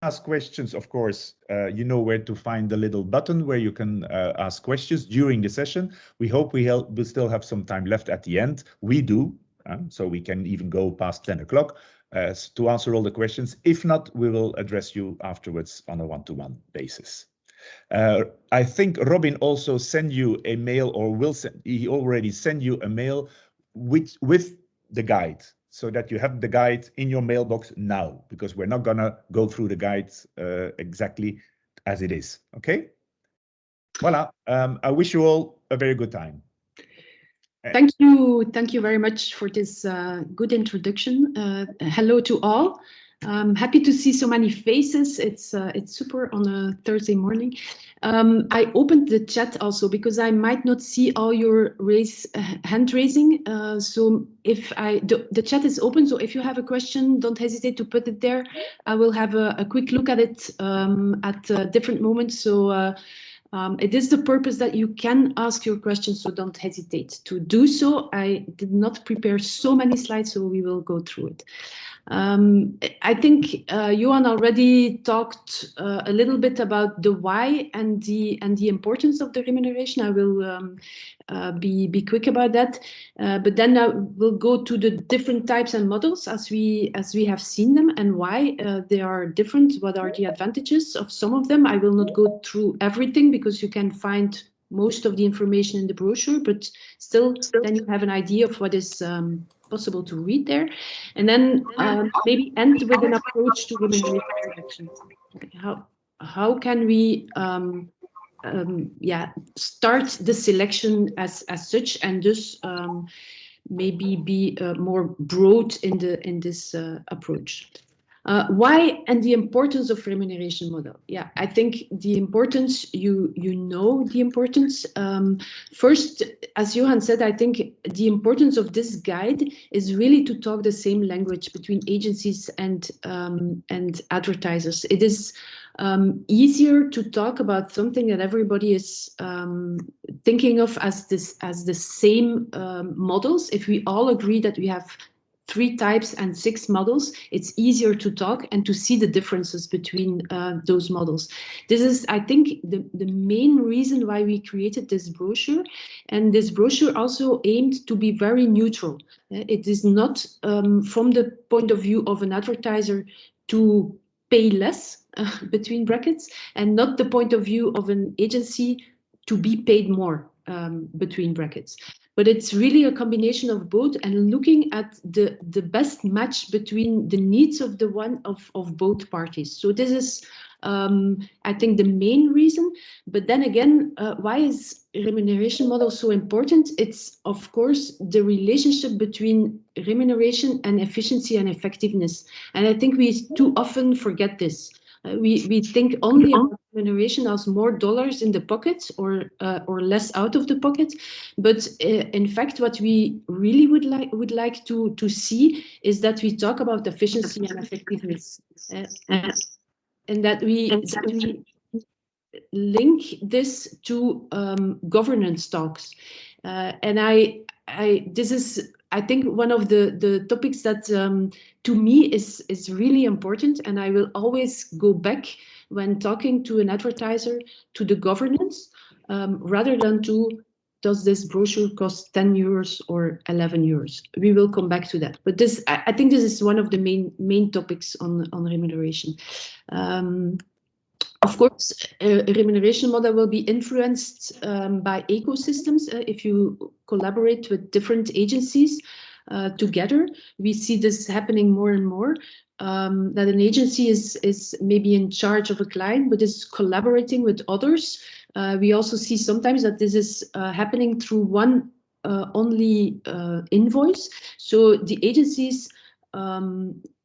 ask questions, of course, you know where to find the little button where you can ask questions during the session. We hope we still have some time left at the end. We do, so we can even go past 10 o'clock to answer all the questions. If not, we will address you afterwards on a one-to-one basis. I think Robin also sent you a mail, or he already sent you a mail with the guide, so that you have the guide in your mailbox now, because we're not gonna go through the guides exactly as it is, okay? Voilà, I wish you all a very good time. Thank you very much for this good introduction. Hello to all. I'm happy to see so many faces. It's super on a Thursday morning. I opened the chat also because I might not see all your hand raising. So if the chat is open, so if you have a question, don't hesitate to put it there. I will have a quick look at it at different moments. So it is the purpose that you can ask your questions, so don't hesitate to do so. I did not prepare so many slides, so we will go through it. I think Johan already talked a little bit about the why and the importance of the remuneration. I will be quick about that, but then I will go to the different types and models as we have seen them and why they are different. What are the advantages of some of them? I will not go through everything because you can find most of the information in the brochure, but still then you have an idea of what is possible to read there, and then maybe end with an approach to remuneration selection. How can we start the selection as such, and just maybe be more broad in this approach. Why and the importance of remuneration model? Yeah, I think the importance, you know the importance. First, as Johan said, I think the importance of this guide is really to talk the same language between agencies and advertisers. It is easier to talk about something that everybody is thinking of as the same models. If we all agree that we have 3 types and 6 models, it's easier to talk and to see the differences between those models. This is, I think, the main reason why we created this brochure. And this brochure also aimed to be very neutral. It is not from the point of view of an advertiser to pay less, between brackets, and not the point of view of an agency to be paid more, between brackets. But it's really a combination of both and looking at the best match between the needs of of both parties. So this is, I think, the main reason. But then again, why is remuneration model so important? It's, of course, the relationship between remuneration and efficiency and effectiveness. And I think we too often forget this. We think only about remuneration as more dollars in the pocket or less out of the pocket, but in fact, what we really would like to see is that we talk about efficiency and effectiveness, and that we link this to governance talks, and this is, I think, one of the topics that to me is really important, and I will always go back when talking to an advertiser to the governance, rather than to, does this brochure cost 10 euros or 11 euros? We will come back to that. But this, I think this is one of the main topics on remuneration. Of course, a remuneration model will be influenced by ecosystems. If you collaborate with different agencies together, we see this happening more and more, that an agency is maybe in charge of a client, but is collaborating with others. We also see sometimes that this is happening through one only invoice. So the agencies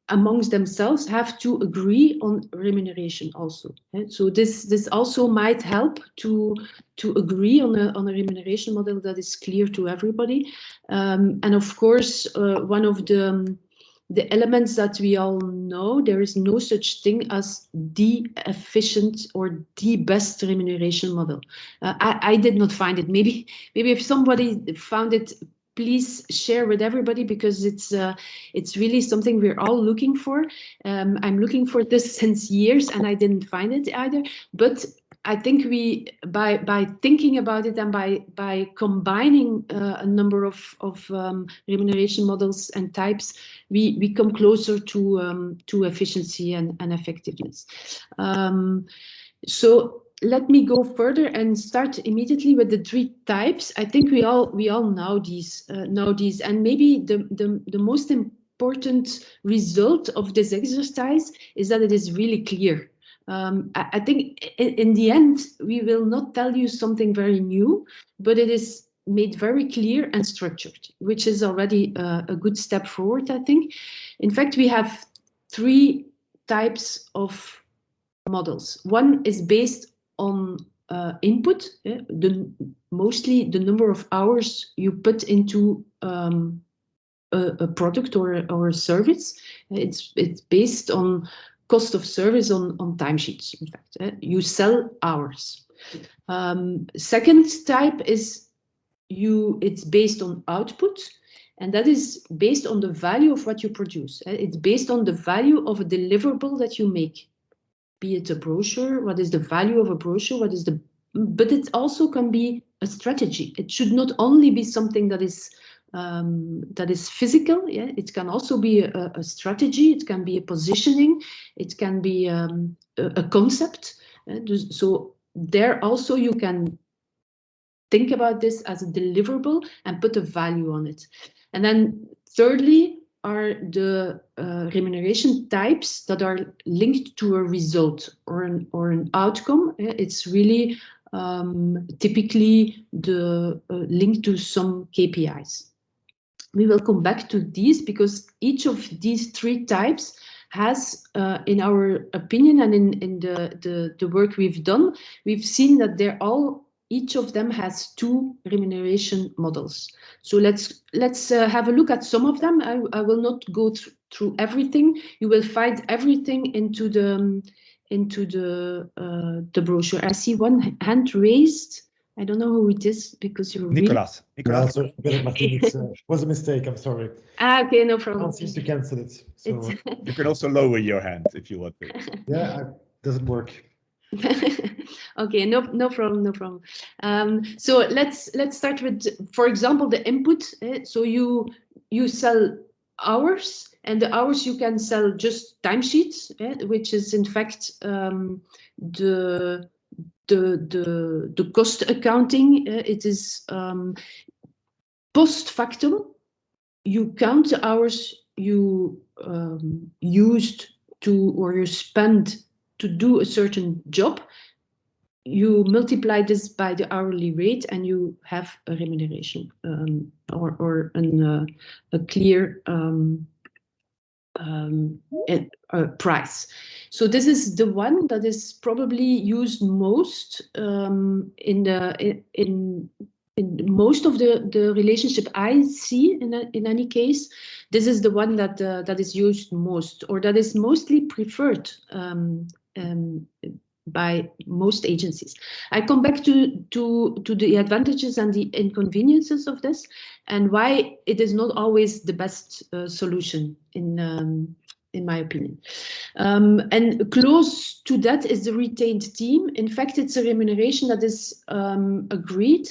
amongst themselves have to agree on remuneration also. So this also might help to agree on a remuneration model that is clear to everybody. And of course, one of the elements that we all know, there is no such thing as the efficient or the best remuneration model. I did not find it. Maybe if somebody found it please share with everybody, because it's really something we're all looking for. I'm looking for this since years and I didn't find it either. But I think we, by thinking about it and by combining a number of remuneration models and types, we come closer to efficiency and effectiveness. So let me go further and start immediately with the 3 types. I think we all know these, and maybe the most important result of this exercise is that it is really clear. I think in the end, we will not tell you something very new, but it is made very clear and structured, which is already a good step forward, I think. In fact, we have 3 types of models. One is based on input, mostly the number of hours you put into a product or a service. It's based on cost of service on timesheets. In fact, you sell hours. Second type is it's based on output, and that is based on the value of what you produce. It's based on the value of a deliverable that you make. Be it a brochure, what is the value of a brochure, but it also can be a strategy. It should not only be something that is physical. Yeah, it can also be a strategy. It can be a positioning. It can be a concept. So there also you can think about this as a deliverable and put a value on it. And then thirdly are the remuneration types that are linked to a result or an outcome. It's really typically the link to some KPIs. We will come back to these because each of these 3 types has, in our opinion and in the work we've done, we've seen that each of them has 2 remuneration models. So let's have a look at some of them. I will not go through everything. You will find everything into the brochure. I see one hand raised. I don't know who it is because you're Nicolas. Nicolas. Martine, it was a mistake. I'm sorry. Okay, no problem. I can't seem to cancel it. So. You can also lower your hand if you want to. Yeah, it doesn't work. Okay, no problem. So let's start with, for example, the input. So you sell hours, and the hours you can sell just timesheets, which is in fact the cost accounting. It is post factum. You count the hours you used to, or you spend to do a certain job. You multiply this by the hourly rate and you have a remuneration or a clear price. So this is the one that is probably used most in most of the relationship I see in any case. This is the one that is used most, or that is mostly preferred by most agencies. I come back to the advantages and the inconveniences of this, and why it is not always the best solution in my opinion. And close to that is the retained team. In fact, it's a remuneration that is agreed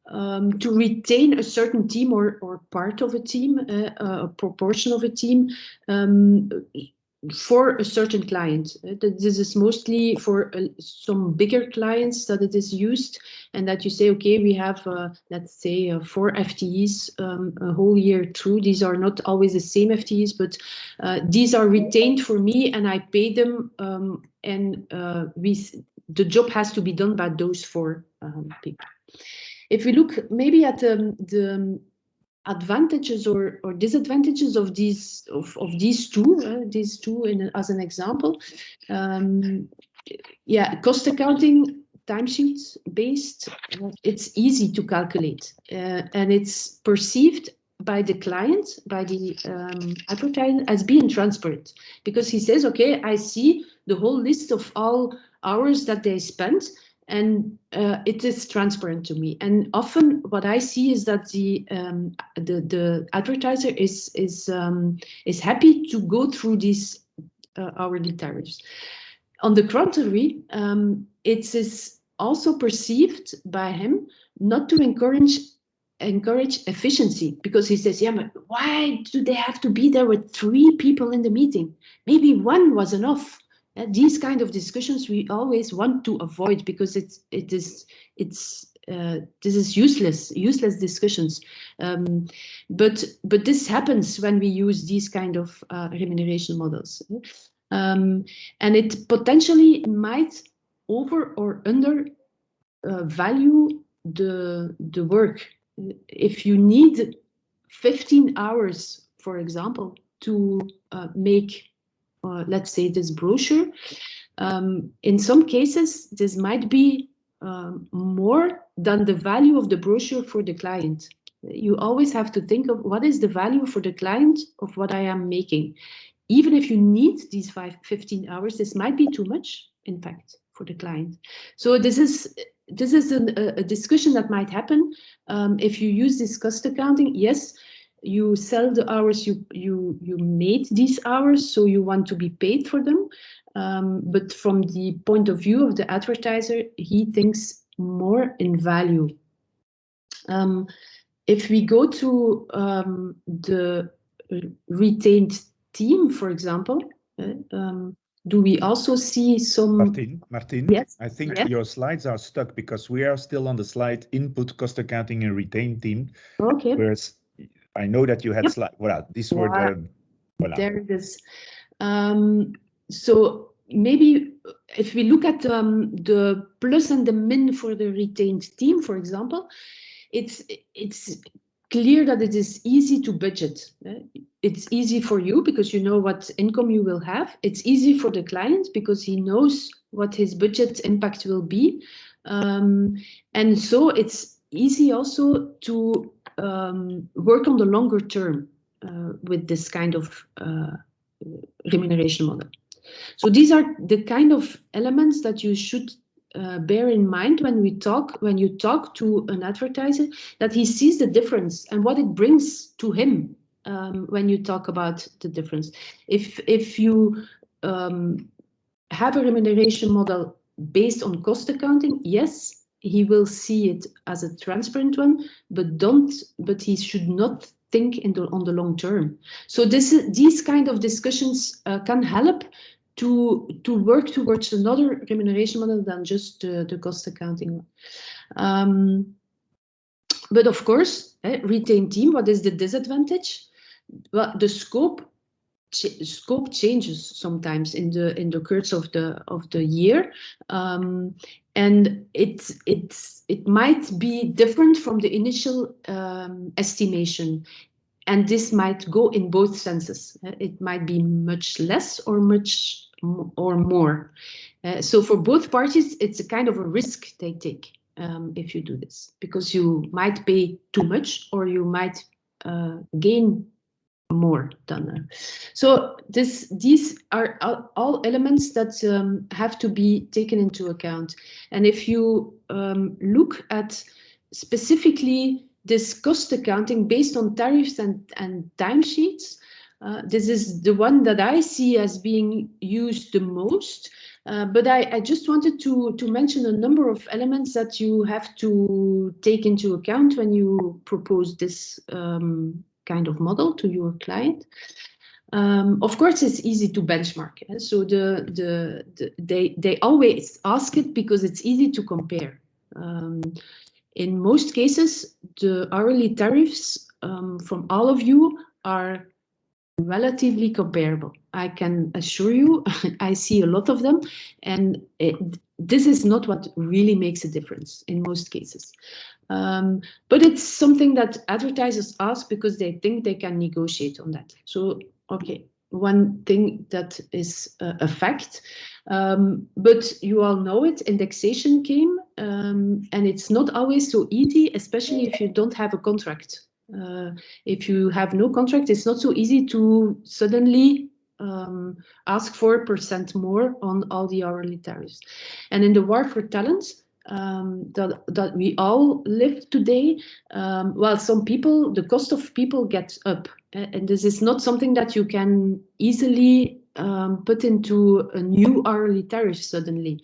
to retain a certain team or part of a team, a proportion of a team, for a certain client. This is mostly for some bigger clients that it is used, and that you say, okay, we have, let's say, 4 FTEs a whole year through. These are not always the same FTEs, but these are retained for me, and I pay them, and the job has to be done by those 4 people. If we look maybe at the advantages or disadvantages of these two as an example, cost accounting, timesheets based, it's easy to calculate, and it's perceived by the client, by the advertiser, as being transparent, because he says, okay, I see the whole list of all hours that they spent, and it is transparent to me. And often what I see is that the advertiser is happy to go through these hourly tariffs. On the contrary, it is also perceived by him not to encourage efficiency, because he says, yeah, but why do they have to be there with 3 people in the meeting? Maybe 1 was enough. These kind of discussions we always want to avoid, because this is useless discussions. But this happens when we use these kind of remuneration models. And it potentially might over or under value the work. If you need 15 hours, for example, to make, let's say, this brochure, in some cases, this might be more than the value of the brochure for the client. You always have to think of what is the value for the client of what I am making. Even if you need these 15 hours, this might be too much, in fact, for the client. So this is a discussion that might happen if you use this cost accounting. Yes, you sell the hours, you made these hours, so you want to be paid for them. But from the point of view of the advertiser, he thinks more in value. If we go to the retained team, for example, do we also see some... Martine, yes, I think your slides are stuck because we are still on the slide input, cost accounting and retained team. Okay. Whereas I know that you had slides. Voilà, these were the... Voilà. There it is. So maybe if we look at the plus and the min for the retained team, for example, it's clear that it is easy to budget. It's easy for you because you know what income you will have. It's easy for the client because he knows what his budget impact will be. And so it's easy also to work on the longer term with this kind of remuneration model. So these are the kind of elements that you should bear in mind when you talk to an advertiser, that he sees the difference and what it brings to him when you talk about the difference. If you have a remuneration model based on cost accounting, yes, he will see it as a transparent one, but he should not think on the long term. So these kind of discussions can help to work towards another remuneration model than just the cost accounting one. But of course, retained team, what is the disadvantage? Well, the scope changes sometimes in the course of the year, and it might be different from the initial estimation. And this might go in both senses. It might be much less or much or more. So for both parties, it's a kind of a risk they take if you do this, because you might pay too much or you might gain more than. So these are all elements that have to be taken into account. And if you look at specifically this cost accounting based on tariffs and timesheets, this is the one that I see as being used the most. But I just wanted to mention a number of elements that you have to take into account when you propose this kind of model to your client. Of course, it's easy to benchmark. So they always ask it because it's easy to compare. In most cases, the hourly tariffs from all of you are relatively comparable. I can assure you, I see a lot of them, and this is not what really makes a difference in most cases. But it's something that advertisers ask because they think they can negotiate on that. So, okay, one thing that is a fact, but you all know it, indexation came, and it's not always so easy, especially if you don't have a contract. If you have no contract, it's not so easy to suddenly ask for 1% more on all the hourly tariffs. And in the war for talent, that we all live today. Well, some people, the cost of people gets up, and this is not something that you can easily put into a new hourly tariff suddenly.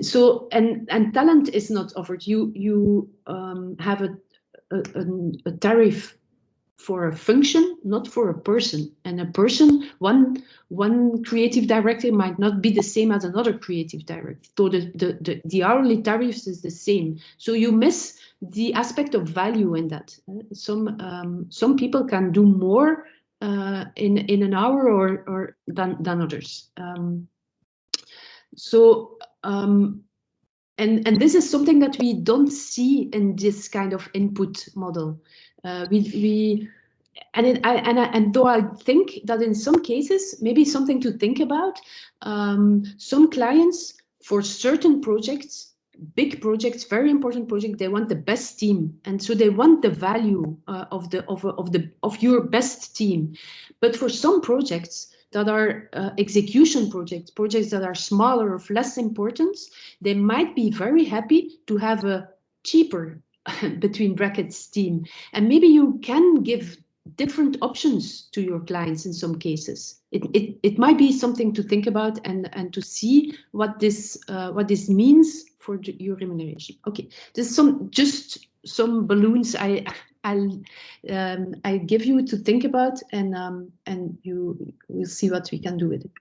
So talent is not offered. You have a tariff for a function, not for a person. And a person, one creative director might not be the same as another creative director. So the hourly tariffs is the same. So you miss the aspect of value in that. Some people can do more in an hour or than others. And this is something that we don't see in this kind of input model. And though I think that in some cases, maybe something to think about, some clients for certain projects, big projects, very important projects, they want the best team, and so they want the value of your best team. But for some projects that are execution projects that are smaller, of less importance, they might be very happy to have a cheaper, between brackets, team. And maybe you can give different options to your clients in some cases. It might be something to think about and to see what this means for your remuneration. Okay, there's just some balloons I'll give you to think about, and you will see what we can do with it.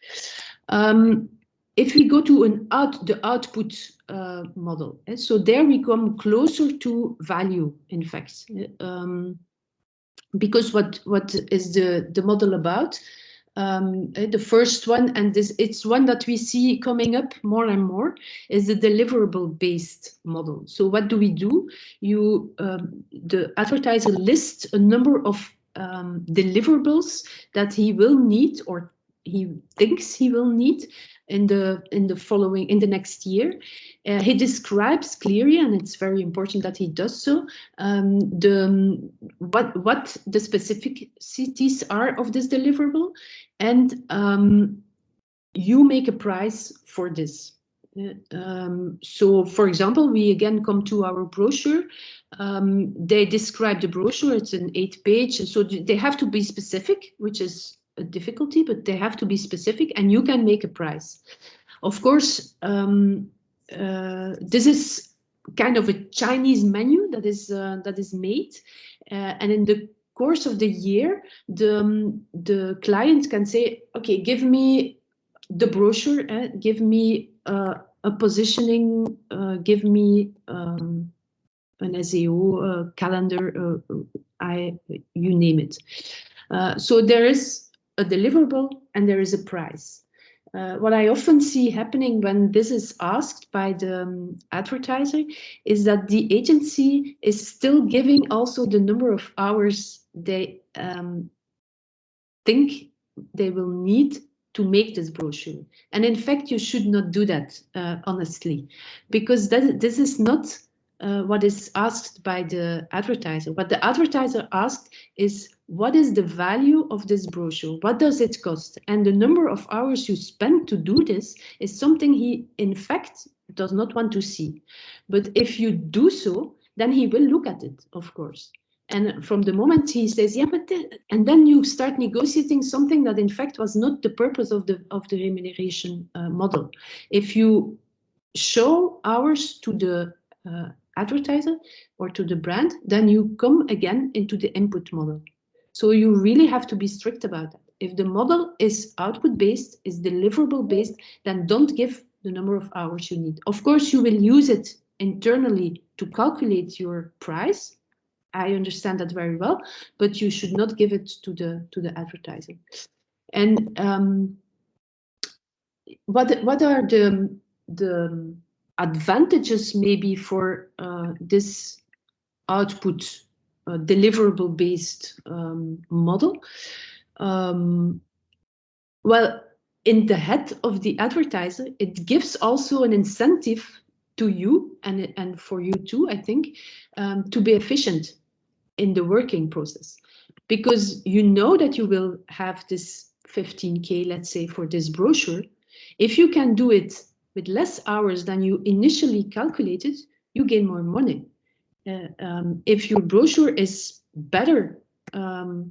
If we go to the output model, so there we come closer to value, in fact. Because what is the model about? The first one, and it's one that we see coming up more and more, is the deliverable-based model. So what do? The advertiser lists a number of deliverables that he will need, or he thinks he will need in the next year. He describes clearly, and it's very important that he does so, what the specificities are of this deliverable, and you make a price for this. So, for example, we again come to our brochure. They describe the brochure. It's an 8-page, so they have to be specific, which is a difficulty, but they have to be specific, and you can make a price. Of course, this is kind of a Chinese menu that is made, and in the course of the year, the client can say, okay, give me the brochure, give me a positioning, give me an SEO calendar, you name it. So there is a deliverable and there is a price. What I often see happening when this is asked by the advertiser is that the agency is still giving also the number of hours they think they will need to make this brochure. And in fact, you should not do that, honestly, because this is not what is asked by the advertiser. What the advertiser asked is, what is the value of this brochure? What does it cost? And the number of hours you spend to do this is something he, in fact, does not want to see. But if you do so, then he will look at it, of course. And from the moment he says, yeah, but and then you start negotiating something that in fact was not the purpose of the remuneration model. If you show hours to the advertiser or to the brand, then you come again into the input model. So you really have to be strict about that. If the model is output-based, is deliverable-based, then don't give the number of hours you need. Of course, you will use it internally to calculate your price. I understand that very well, but you should not give it to the advertiser. And what are the advantages maybe for this output deliverable-based model? Well, in the head of the advertiser, it gives also an incentive to you and for you too, I think, to be efficient in the working process, because you know that you will have this 15K, let's say, for this brochure. If you can do it with less hours than you initially calculated, you gain more money. If your brochure is better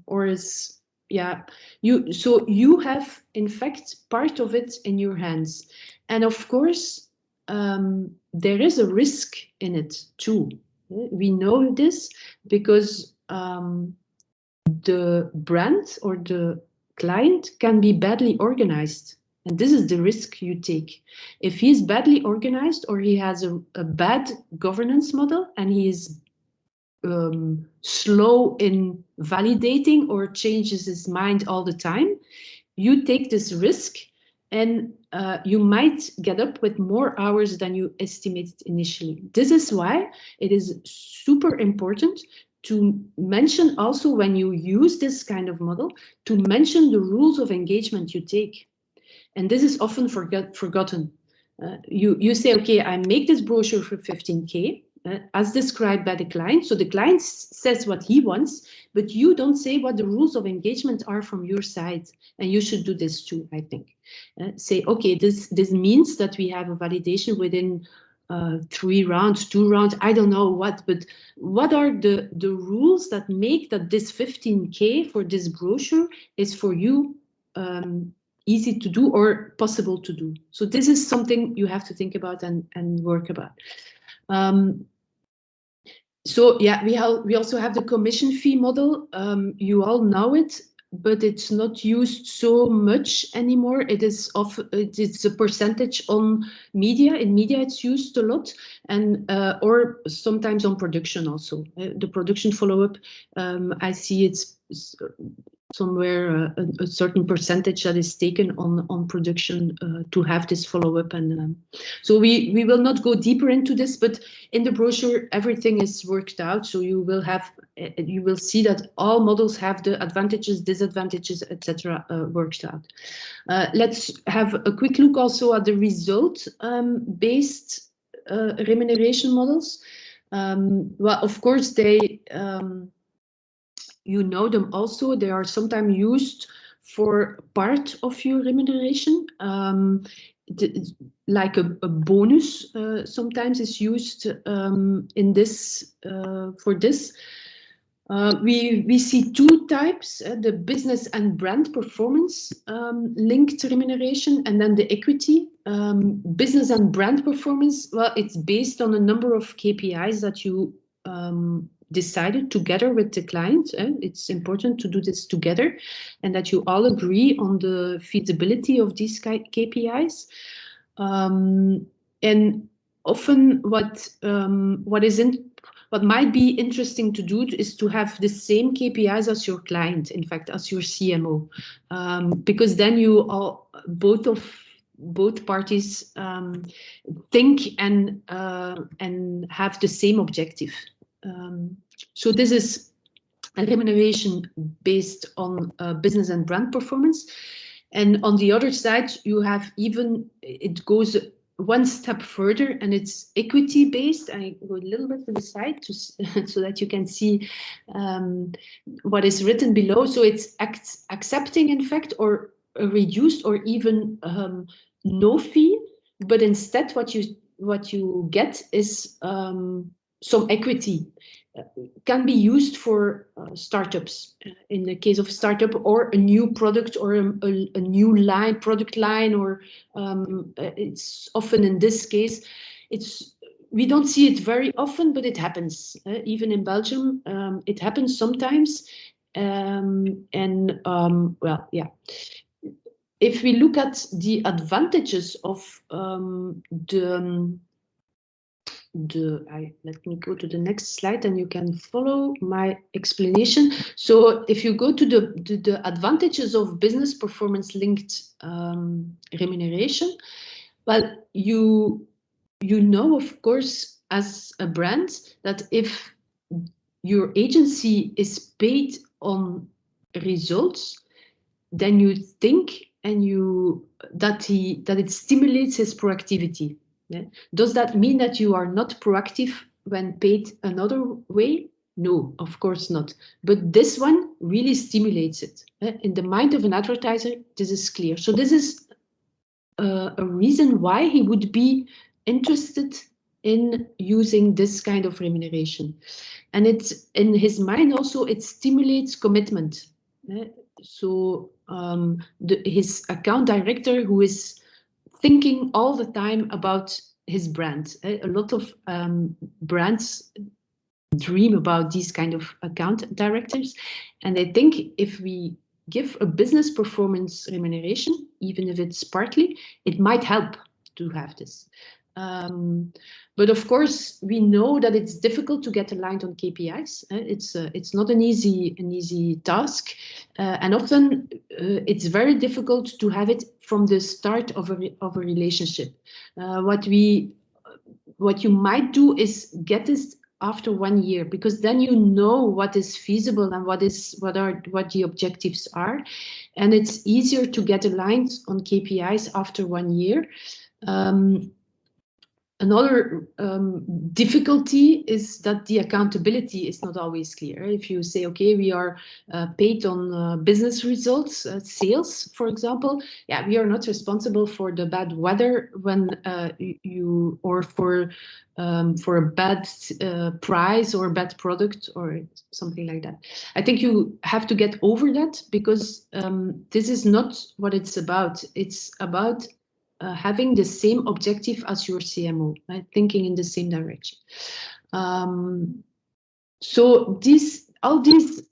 or is, yeah, you have in fact part of it in your hands. And of course, there is a risk in it too. We know this because the brand or the client can be badly organized. And this is the risk you take. If he is badly organized or he has a bad governance model and he is slow in validating or changes his mind all the time, you take this risk and you might get up with more hours than you estimated initially. This is why it is super important to mention also when you use this kind of model, to mention the rules of engagement you take. And this is often forgotten. You say, okay, I make this brochure for 15K, as described by the client. So the client says what he wants, but you don't say what the rules of engagement are from your side. And you should do this too, I think. Say, okay, this means that we have a validation within 3 rounds, 2 rounds, I don't know what, but what are the rules that make that this 15K for this brochure is for you easy to do or possible to do? So this is something you have to think about and work about. So yeah, we also have the commission fee model. You all know it, but it's not used so much anymore. It's a percentage on media. In media, it's used a lot, and or sometimes on production also. The production follow-up, I see it's somewhere a certain percentage that is taken on production to have this follow-up, and so we will not go deeper into this, but in the brochure everything is worked out, so you will see that all models have the advantages, disadvantages, etc. Worked out. Let's have a quick look also at the result based remuneration models. Well, of course they you know them also. They are sometimes used for part of your remuneration, like a bonus. Sometimes is used in this for this. We see 2 types: the business and brand performance linked remuneration, and then the equity. Business and brand performance, well, it's based on a number of KPIs that you decided together with the client. It's important to do this together and that you all agree on the feasibility of these KPIs. And often what might be interesting to do is to have the same KPIs as your client, in fact, as your CMO, because then you all, both parties think and have the same objective. So this is a remuneration based on business and brand performance. And on the other side, you have it goes one step further, and it's equity based. I go a little bit to the side so that you can see what is written below. So it's accepting, in fact, or a reduced or even no fee, but instead what you get is some equity. Can be used for startups in the case of startup, or a new product, or a new product line, or it's often in this case, we don't see it very often, but it happens. Even in Belgium, it happens sometimes. Well, yeah. If we look at the advantages of let me go to the next slide and you can follow my explanation. So if you go to the advantages of business performance linked remuneration, well, you know, of course, as a brand, that if your agency is paid on results, then you think that it stimulates his proactivity. Yeah. Does that mean that you are not proactive when paid another way? No, of course not. But this one really stimulates it. In the mind of an advertiser, this is clear. So this is a reason why he would be interested in using this kind of remuneration. And it's in his mind also, it stimulates commitment. So his account director, who is thinking all the time about his brand. A lot of brands dream about these kind of account directors, and they think if we give a business performance remuneration, even if it's partly, it might help to have this. But of course, we know that it's difficult to get aligned on KPIs. It's not an easy task, and often it's very difficult to have it from the start of a relationship. What you might do is get this after 1 year, because then you know what is feasible and what the objectives are, and it's easier to get aligned on KPIs after 1 year. Another difficulty is that the accountability is not always clear. If you say, okay, we are paid on business results, sales, for example, yeah, we are not responsible for the bad weather when or for a bad price or bad product or something like that. I think you have to get over that, because this is not what it's about. It's about having the same objective as your CMO, right? Thinking in the same direction. So all these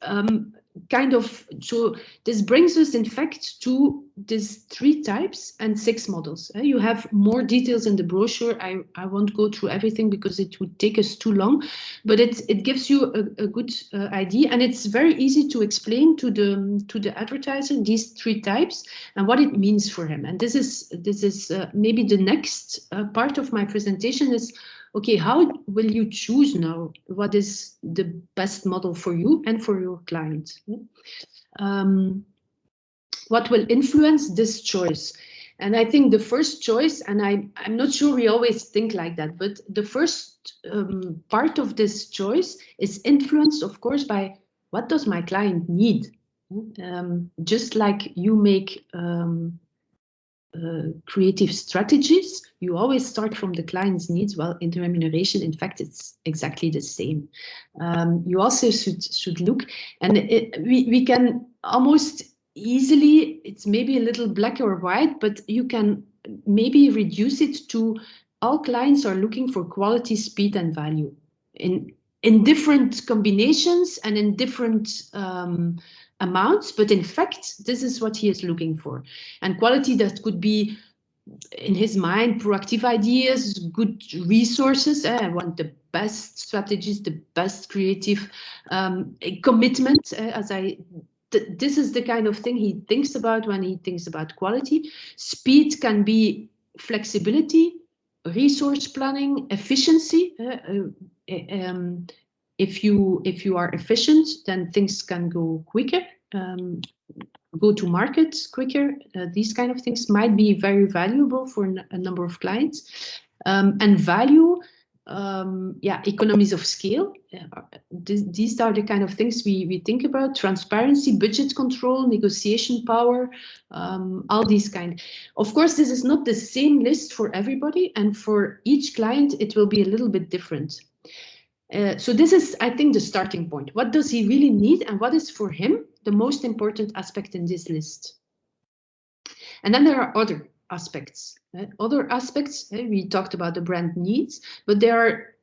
so this brings us in fact to these 3 types and 6 models. You have more details in the brochure. I won't go through everything because it would take us too long, but it gives you a good idea, and it's very easy to explain to the advertiser these 3 types and what it means for him. And this is maybe the next part of my presentation is, okay, how will you choose now what is the best model for you and for your client? What will influence this choice? And I think the first choice, and I'm not sure we always think like that, but the first part of this choice is influenced, of course, by what does my client need? Just like you make creative strategies, you always start from the client's needs. Well, in the remuneration, in fact, it's exactly the same. You also should look, and we can almost easily, it's maybe a little black or white, but you can maybe reduce it to all clients are looking for quality, speed, and value in different combinations and in different amounts, but in fact, this is what he is looking for. And quality, that could be, in his mind, proactive ideas, good resources. I want the best strategies, the best creative commitment. This is the kind of thing he thinks about when he thinks about quality. Speed can be flexibility, resource planning, efficiency. If you are efficient, then things can go quicker, go to market quicker. These kind of things might be very valuable for a number of clients. And value, economies of scale. These are the kind of things we think about. Transparency, budget control, negotiation power, all these kind. Of course, this is not the same list for everybody, and for each client, it will be a little bit different. So this is, I think, the starting point. What does he really need, and what is for him the most important aspect in this list? And then there are other aspects. Other aspects, we talked about the brand needs, but there are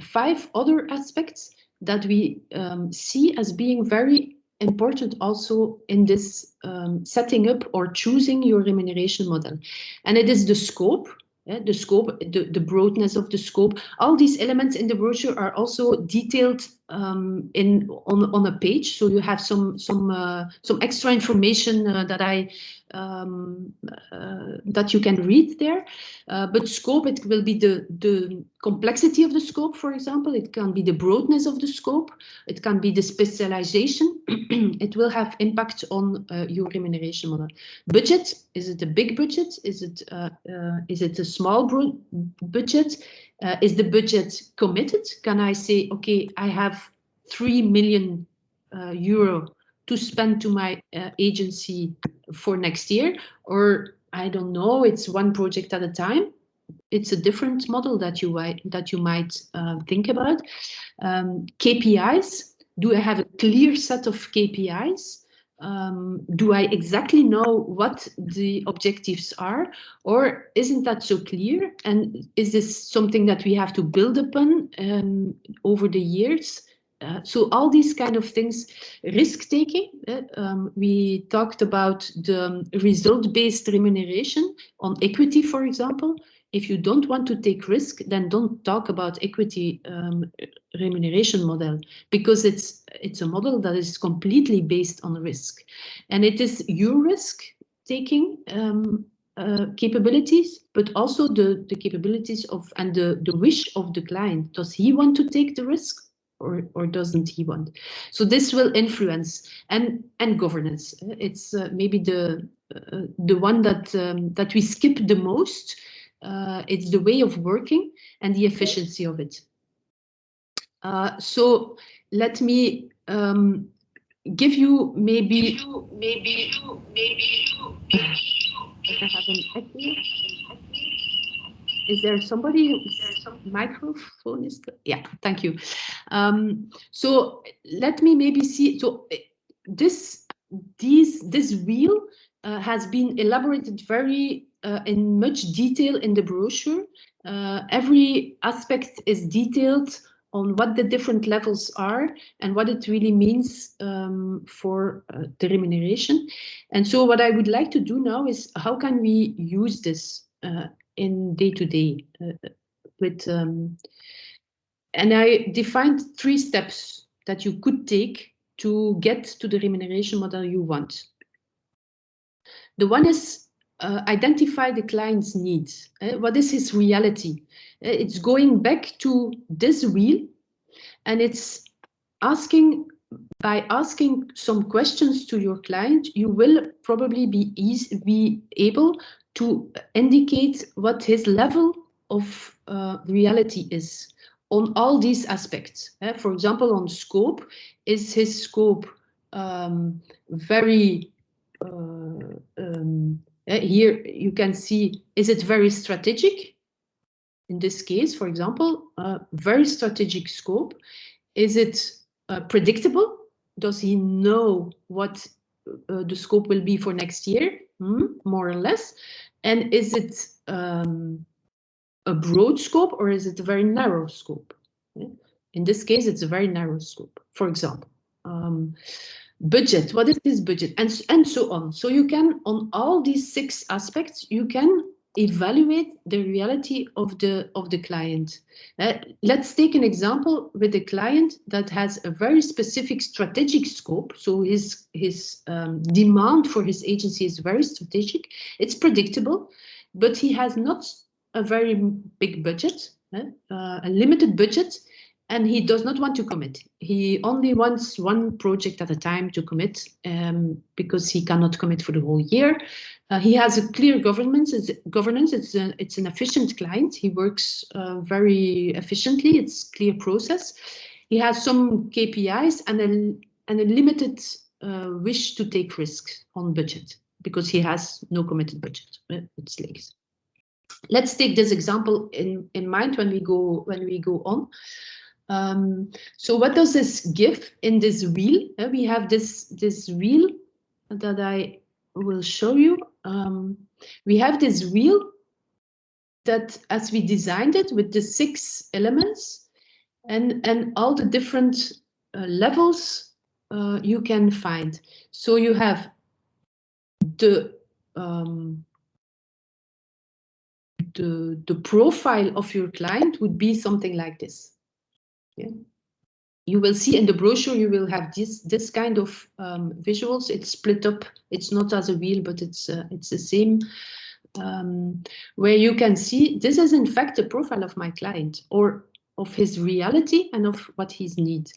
5 other aspects that we see as being very important also in this setting up or choosing your remuneration model. And it is the scope. The scope, the broadness of the scope. All these elements in the brochure are also detailed on a page, so you have some extra information that you can read there. But scope, it will be the complexity of the scope, for example. It can be the broadness of the scope. It can be the specialization. It will have impact on your remuneration model. Budget, is it a big budget? Is it a small budget? Is the budget committed? Can I say, okay, I have 3 million euro to spend to my agency for next year? Or I don't know, it's one project at a time. It's a different model that you might think about. KPIs. Do I have a clear set of KPIs? Do I exactly know what the objectives are, or isn't that so clear? And is this something that we have to build upon over the years? So all these kind of things, risk-taking. We talked about the result-based remuneration on equity, for example. If you don't want to take risk, then don't talk about equity remuneration model, because it's a model that is completely based on risk, and it is your risk-taking capabilities, but also the capabilities of and the wish of the client. Does he want to take the risk? Or doesn't he want? So this will influence and governance. It's maybe the one that we skip the most. It's the way of working and the efficiency of it. So let me give you maybe. I have an echo. Is there somebody? Microphone is the, yeah. Thank you. So let me maybe see. So this wheel has been elaborated very in much detail in the brochure. Every aspect is detailed on what the different levels are and what it really means for the remuneration. And so what I would like to do now is how can we use this in day-to-day with and I defined 3 steps that you could take to get to the remuneration model you want. The one is identify the client's needs. What is his reality? It's going back to this wheel, and it's by asking some questions to your client, you will probably be able to indicate what his level of reality is on all these aspects. For example, on scope, is his scope very here you can see, is it very strategic? In this case, for example, very strategic scope. Is it predictable? Does he know what the scope will be for next year? More or less. And is it a broad scope or is it a very narrow scope? In this case, it's a very narrow scope, for example. Budget, what is this budget? And so on. So you can, on all these 6 aspects, you can evaluate the reality of the client. Let's take an example with a client that has a very specific strategic scope. So his demand for his agency is very strategic. It's predictable, but he has not a very big budget, a limited budget, and he does not want to commit. He only wants one project at a time to commit because he cannot commit for the whole year. He has a clear governance. It's an efficient client. He works very efficiently. It's a clear process. He has some KPIs and a limited wish to take risks on budget because he has no committed budget. It's legs. Let's take this example in mind when we go on. So what does this give in this wheel? We have this wheel that I will show you. We have this wheel that, as we designed it with the 6 elements and all the different levels you can find. So you have the profile of your client would be something like this. Yeah. You will see in the brochure, you will have this kind of visuals. It's split up. It's not as a wheel, but it's the same, where you can see this is in fact the profile of my client or of his reality and of what his needs.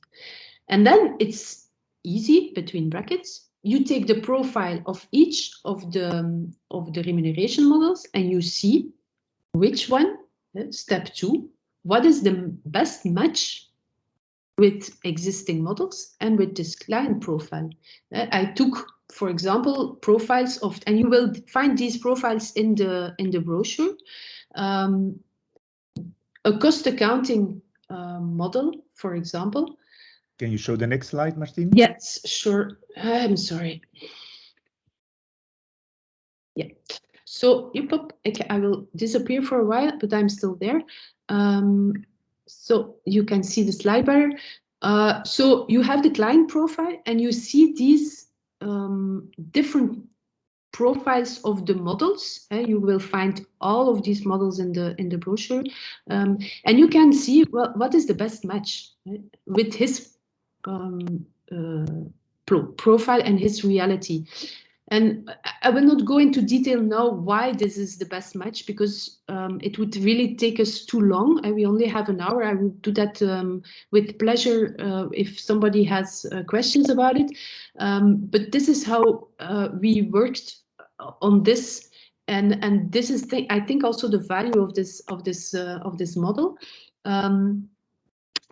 And then it's easy, between brackets. You take the profile of each of the remuneration models and you see which one, step 2, what is the best match with existing models and with this client profile. I took for example, profiles of, and you will find these profiles in the brochure. A cost accounting model, for example. Can you show the next slide, Martine? Yes, sure. I'm sorry. Yeah. So okay, I will disappear for a while, but I'm still there. So you can see the slide better. So you have the client profile, and you see these different profiles of the models. You will find all of these models in the brochure, and you can see, well, what is the best match, right, with his profile and his reality. And I will not go into detail now why this is the best match, because it would really take us too long, and we only have an hour. I will do that with pleasure if somebody has questions about it. But this is how we worked on this, and this is I think also the value of this model. When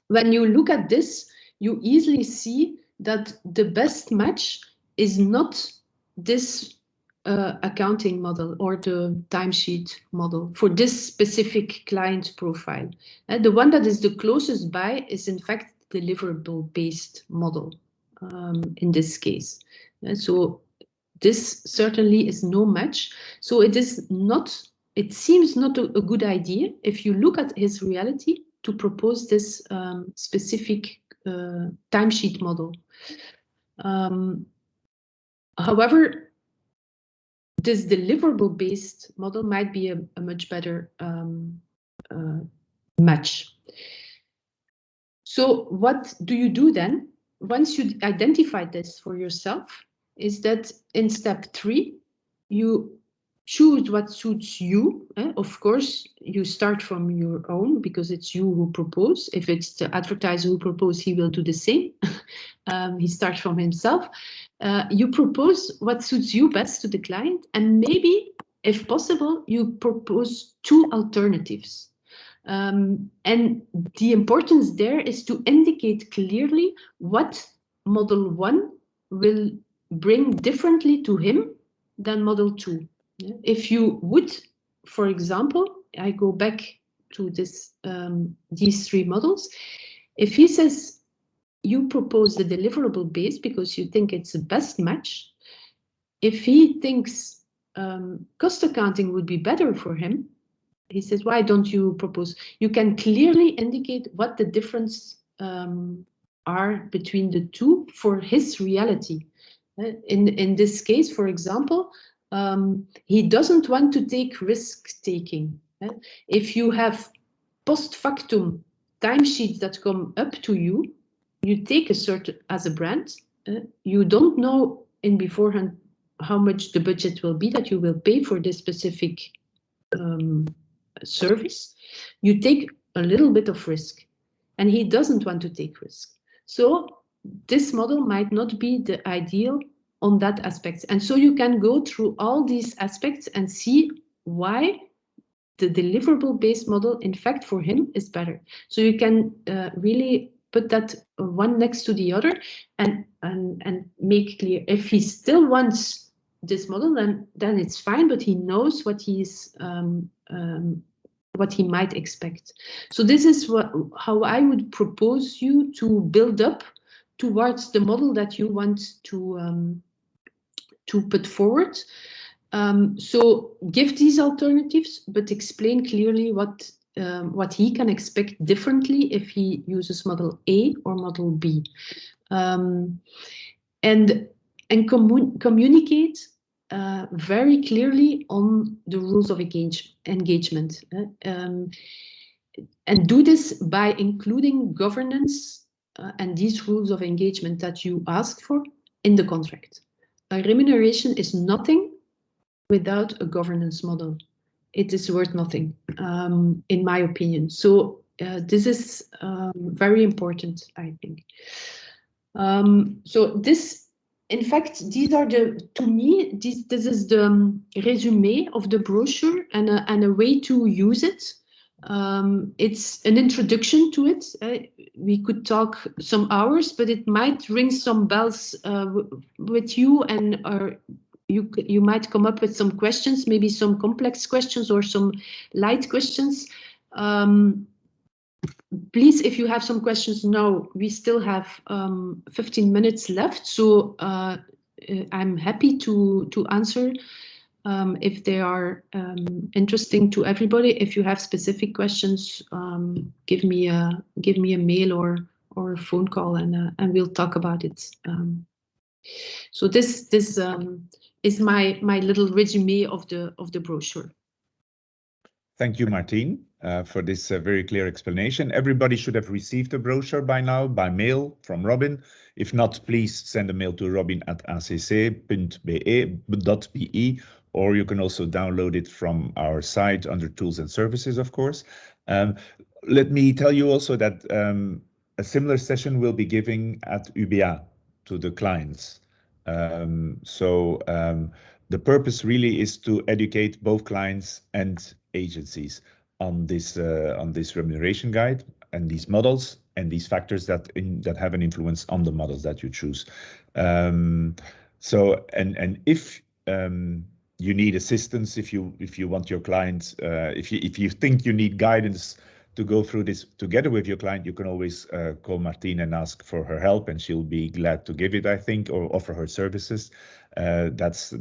you look at this, you easily see that the best match is not this accounting model or the timesheet model for this specific client profile. The one that is the closest by is in fact deliverable-based model in this case. So this certainly is no match. So it is not, it seems not a good idea, if you look at his reality, to propose this specific timesheet model. However, this deliverable-based model might be a much better match. So what do you do then? Once you identify this for yourself, is that in step 3, you choose what suits you. Of course, you start from your own, because it's you who propose. If it's the advertiser who proposes, he will do the same. He starts from himself. You propose what suits you best to the client, and maybe, if possible, you propose 2 alternatives. And the importance there is to indicate clearly what model 1 will bring differently to him than model 2. If you would, for example, I go back to this these 3 models. If he says you propose the deliverable base because you think it's the best match, if he thinks cost accounting would be better for him, he says, why don't you propose? You can clearly indicate what the difference are between the 2 for his reality. In this case, for example, he doesn't want to take risk-taking. If you have post factum timesheets that come up to you, you take a certain, as a brand, you don't know in beforehand how much the budget will be that you will pay for this specific service. You take a little bit of risk, and he doesn't want to take risk. So this model might not be the ideal on that aspect. And so you can go through all these aspects and see why the deliverable-based model, in fact, for him is better. So you can really put that one next to the other and make clear. If he still wants this model, then it's fine, but he knows what he's what he might expect. So this is how I would propose you to build up towards the model that you want to put forward. So give these alternatives, but explain clearly what he can expect differently if he uses model A or model B, and communicate very clearly on the rules of engagement, and do this by including governance and these rules of engagement that you ask for in the contract. A remuneration is nothing without a governance model. It is worth nothing, in my opinion. So this is very important, I think. So this, in fact, these are to me, this is the resume of the brochure and a way to use it. It's an introduction to it. We could talk some hours, but it might ring some bells with you, and you might come up with some questions, maybe some complex questions or some light questions. Please, if you have some questions now, we still have 15 minutes left, so I'm happy to answer if they are interesting to everybody. If you have specific questions, give me a mail or a phone call, and we'll talk about it. So this is my little resume of the brochure. Thank you, Martine, for this very clear explanation. Everybody should have received a brochure by now, by mail from Robin. If not, please send a mail to robin@acc.be, or you can also download it from our site under Tools and Services, of course. Let me tell you also that a similar session will be giving at UBA to the clients. The purpose really is to educate both clients and agencies on this remuneration guide and these models and these factors that have an influence on the models that you choose. If you need assistance, if you want your clients, if you think you need guidance to go through this together with your client, you can always call Martine and ask for her help, and she'll be glad to give it, I think, or offer her services. That's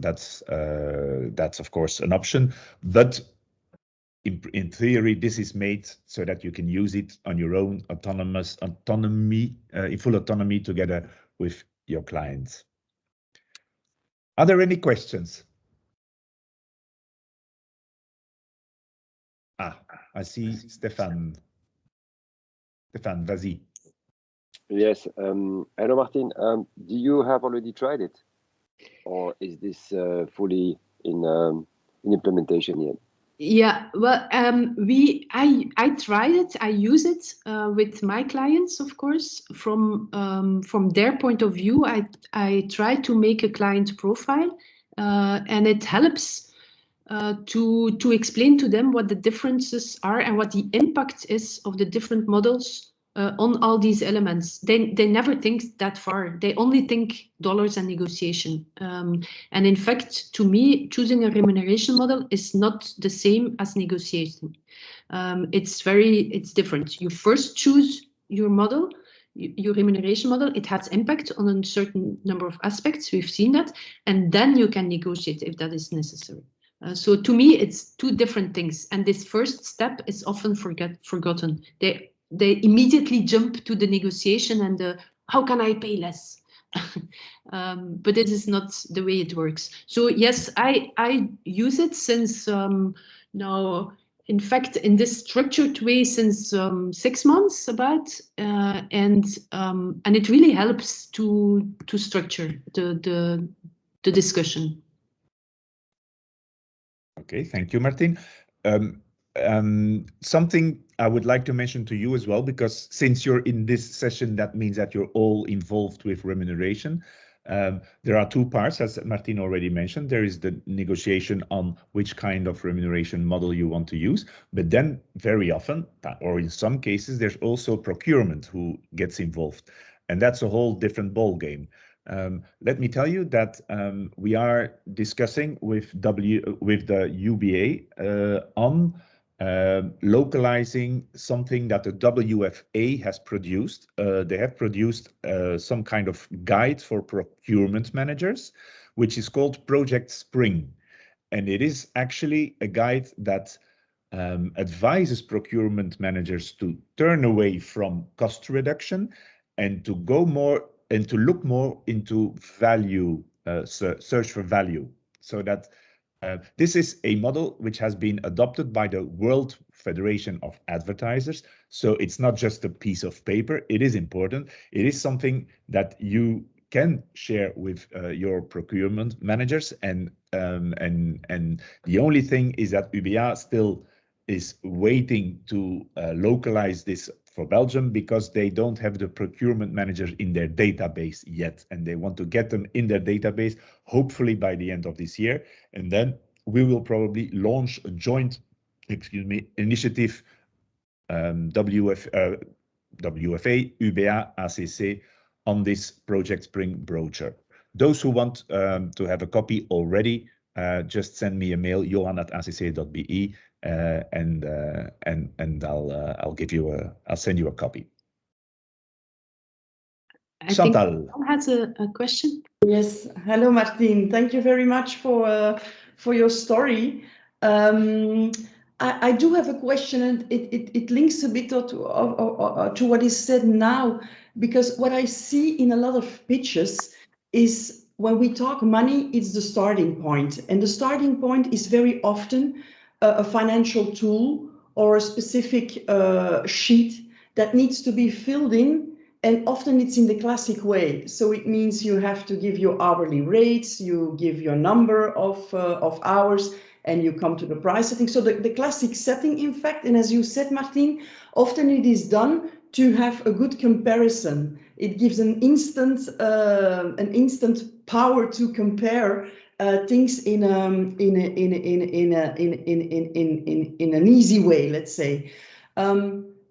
of course an option, but in theory, this is made so that you can use it on your own in full autonomy together with your clients. Are there any questions? I see Stefan. Stefan, vas-y. Yes, hello Martine. Do you have already tried it, or is this fully in implementation yet? Yeah, well, I tried it. I use it with my clients, of course. From their point of view, I try to make a client profile, and it helps to explain to them what the differences are and what the impact is of the different models on all these elements. They never think that far. They only think dollars and negotiation. And in fact, to me, choosing a remuneration model is not the same as negotiating. It's different. You first choose your model, your remuneration model. It has impact on a certain number of aspects. We've seen that, and then you can negotiate if that is necessary. So to me, it's two different things, and this first step is often forgotten. They immediately jump to the negotiation and the how can I pay less? But it is not the way it works. So yes, I use it since now, in fact, in this structured way since 6 months about, and it really helps to structure the discussion. Okay, thank you, Martine. Something I would like to mention to you as well, because since you're in this session, that means that you're all involved with remuneration. There are two parts, as Martine already mentioned. There is the negotiation on which kind of remuneration model you want to use, but then very often, or in some cases, there's also procurement who gets involved, and that's a whole different ball game. Let me tell you that we are discussing with the UBA on localizing something that the WFA has produced. They have produced some kind of guide for procurement managers, which is called Project Spring. And it is actually a guide that advises procurement managers to turn away from cost reduction and to go more and to look more into value, search for value. So that this is a model which has been adopted by the World Federation of Advertisers. So it's not just a piece of paper. It is important. It is something that you can share with your procurement managers. And the only thing is that UBA still is waiting to localize this for Belgium because they don't have the procurement managers in their database yet, and they want to get them in their database hopefully by the end of this year, and then we will probably launch a joint initiative WFA, UBA, ACC on this Project Spring brochure. Those who want to have a copy already, just send me a mail, johan@acc.be, and I'll send you a copy. I Chantal think Paul has a question. Yes. Hello, Martine. Thank you very much for your story. I do have a question, and it links a bit to what is said now, because what I see in a lot of pitches is when we talk money, it's the starting point. And the starting point is very often a financial tool or a specific sheet that needs to be filled in. And often it's in the classic way. So it means you have to give your hourly rates, you give your number of hours, and you come to the price setting. So the classic setting, in fact, and as you said, Martine, often it is done to have a good comparison. It gives an instant power to compare things in an easy way, let's say.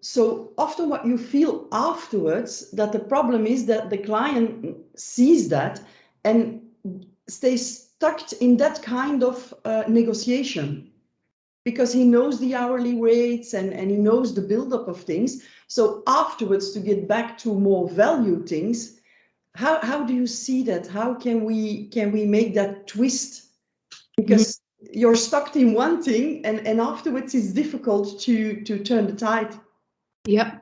So often what you feel afterwards, that the problem is that the client sees that and stays stuck in that kind of negotiation, because he knows the hourly rates and he knows the buildup of things. So afterwards, to get back to more value things, how do you see that? How can we make that twist? Because you're stuck in one thing, and afterwards it's difficult to turn the tide. Yeah,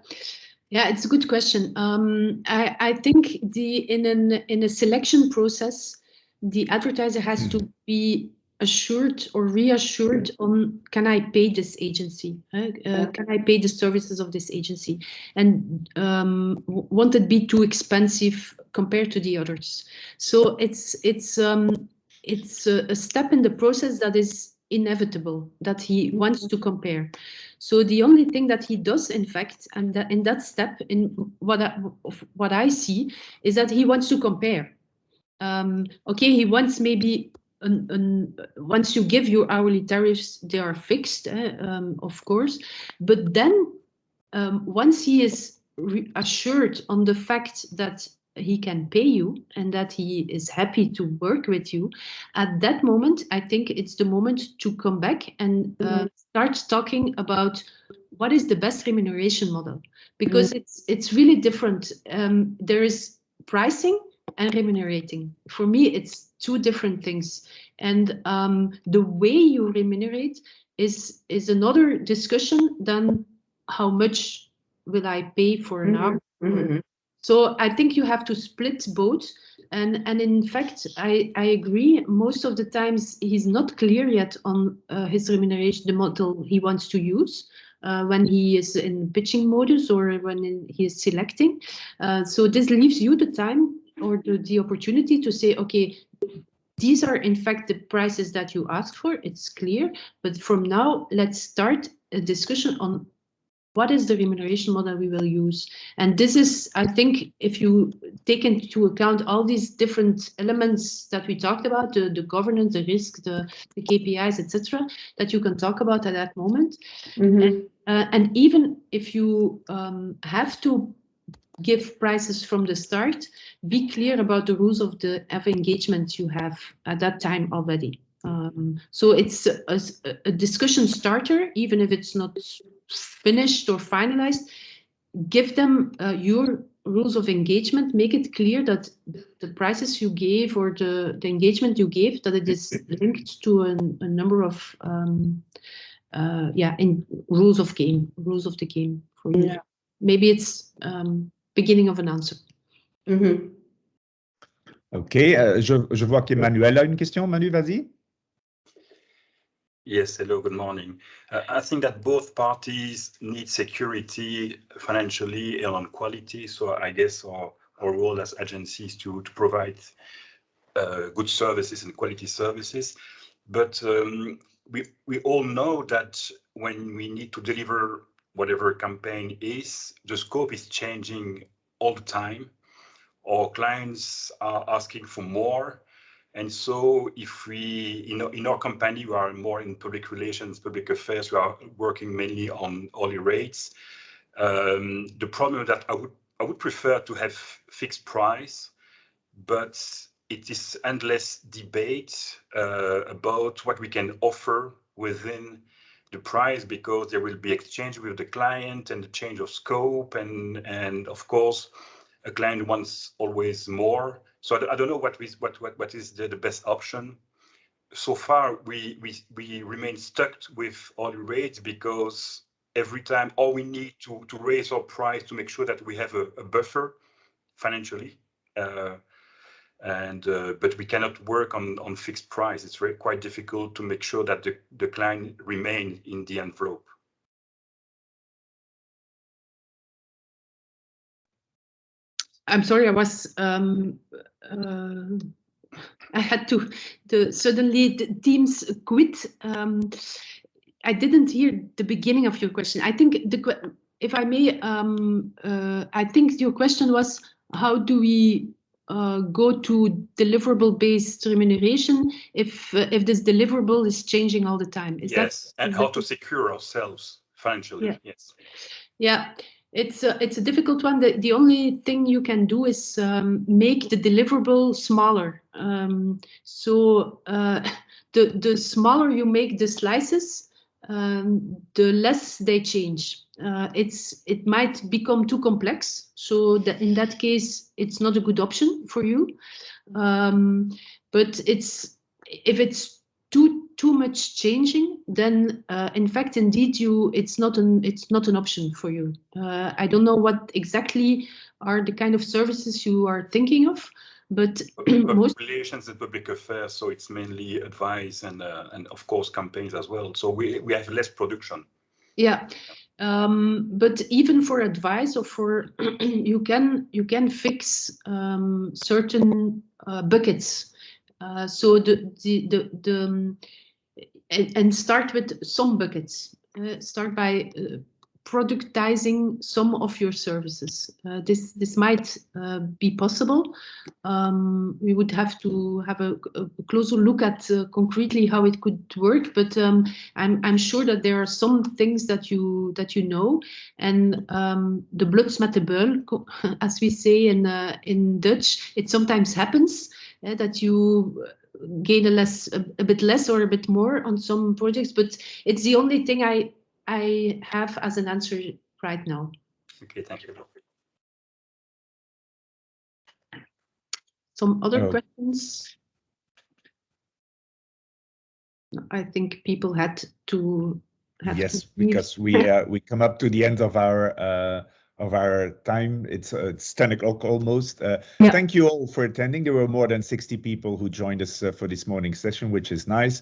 it's a good question. I think in a selection process, the advertiser has to be assured or reassured on, can I pay this agency? Can I pay the services of this agency? And won't it be too expensive compared to the others? So it's a step in the process that is inevitable, that he wants to compare. So the only thing that he does, in fact, and that in that step, in what I see, is that he wants to compare. Okay, he wants maybe once you give your hourly tariffs, they are fixed, of course. But then once he is assured on the fact that he can pay you and that he is happy to work with you, at that moment, I think it's the moment to come back and start talking about what is the best remuneration model, because it's really different. There is pricing and remunerating. For me, it's two different things. And the way you remunerate is another discussion than how much will I pay for an hour. So I think you have to split both. And in fact, I agree. Most of the times he's not clear yet on his remuneration, the model he wants to use when he is in pitching modus or when he is selecting. So this leaves you the time or the opportunity to say, okay, these are in fact the prices that you asked for. It's clear. But from now, let's start a discussion on what is the remuneration model we will use. And this is, I think, if you take into account all these different elements that we talked about, the governance, the risk, the KPIs, etc., that you can talk about at that moment. And even if you have to give prices from the start, be clear about the rules of engagement you have at that time already. So it's a discussion starter, even if it's not finished or finalized. Give them your rules of engagement. Make it clear that the prices you gave or the engagement you gave, that it is linked to a number of in rules of the game for you. Yeah. Maybe it's beginning of an answer. OK, je vois qu'Emmanuel a une question. Manu, vas-y. Yes, hello, good morning. I think that both parties need security financially and on quality. So I guess our role as agencies to provide good services and quality services. But we all know that when we need to deliver whatever campaign is, the scope is changing all the time. Our clients are asking for more. And so if we, in our company, we are more in public relations, public affairs, we are working mainly on hourly rates. The problem that I would prefer to have fixed price, but it is endless debate about what we can offer within the price, because there will be exchange with the client and the change of scope, and of course a client wants always more. So I don't know what is the best option. So far we remain stuck with hourly rates, because every time we need to raise our price to make sure that we have a buffer financially. But we cannot work on fixed price. It's quite difficult to make sure that the client remain in the envelope. I'm sorry, I was I had to suddenly the Teams quit. I didn't hear the beginning of your question. I think if I may, I think your question was, how do we go to deliverable-based remuneration if this deliverable is changing all the time? Yes, and how to secure ourselves financially. Yeah. Yes. Yeah, it's a difficult one. The only thing you can do is make the deliverable smaller. So the smaller you make the slices, the less they change. It might become too complex. So in that case, it's not a good option for you. But if it's too much changing, then in fact, indeed, it's not an option for you. I don't know what exactly are the kind of services you are thinking of, but public relations and public affairs. So it's mainly advice and of course campaigns as well. So we have less production. Yeah. But even for advice or for you can fix certain buckets. So and start with some buckets. Start by productizing some of your services. This might be possible. We would have to have a closer look at concretely how it could work, but I'm sure that there are some things that you know, and the bloed met de beul, as we say in Dutch. It sometimes happens that you gain a bit less or a bit more on some projects, but it's the only thing I have as an answer right now. Okay, thank you. Some other questions? I think people had to. Yes, because we come up to the end of our time. It's 10 o'clock almost. Yeah. Thank you all for attending. There were more than 60 people who joined us for this morning's session, which is nice.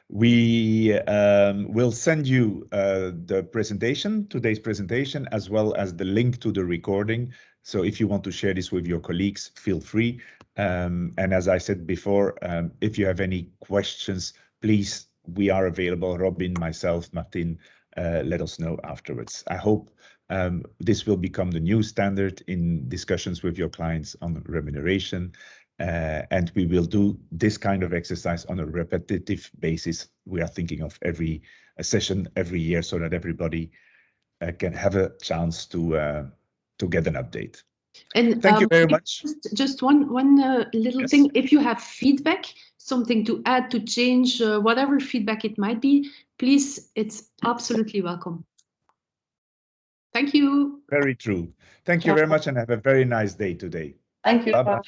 We will send you the presentation, today's presentation, as well as the link to the recording. So if you want to share this with your colleagues, feel free. And as I said before, if you have any questions, please, we are available. Robin, myself, Martine, let us know afterwards. I hope this will become the new standard in discussions with your clients on remuneration. And we will do this kind of exercise on a repetitive basis. We are thinking of every session every year so that everybody can have a chance to get an update. And thank you very much. Just one little thing. If you have feedback, something to add, to change, whatever feedback it might be, please, it's absolutely welcome. Thank you. Very true. Thank you very much, and have a very nice day today. Thank you. Bye-bye.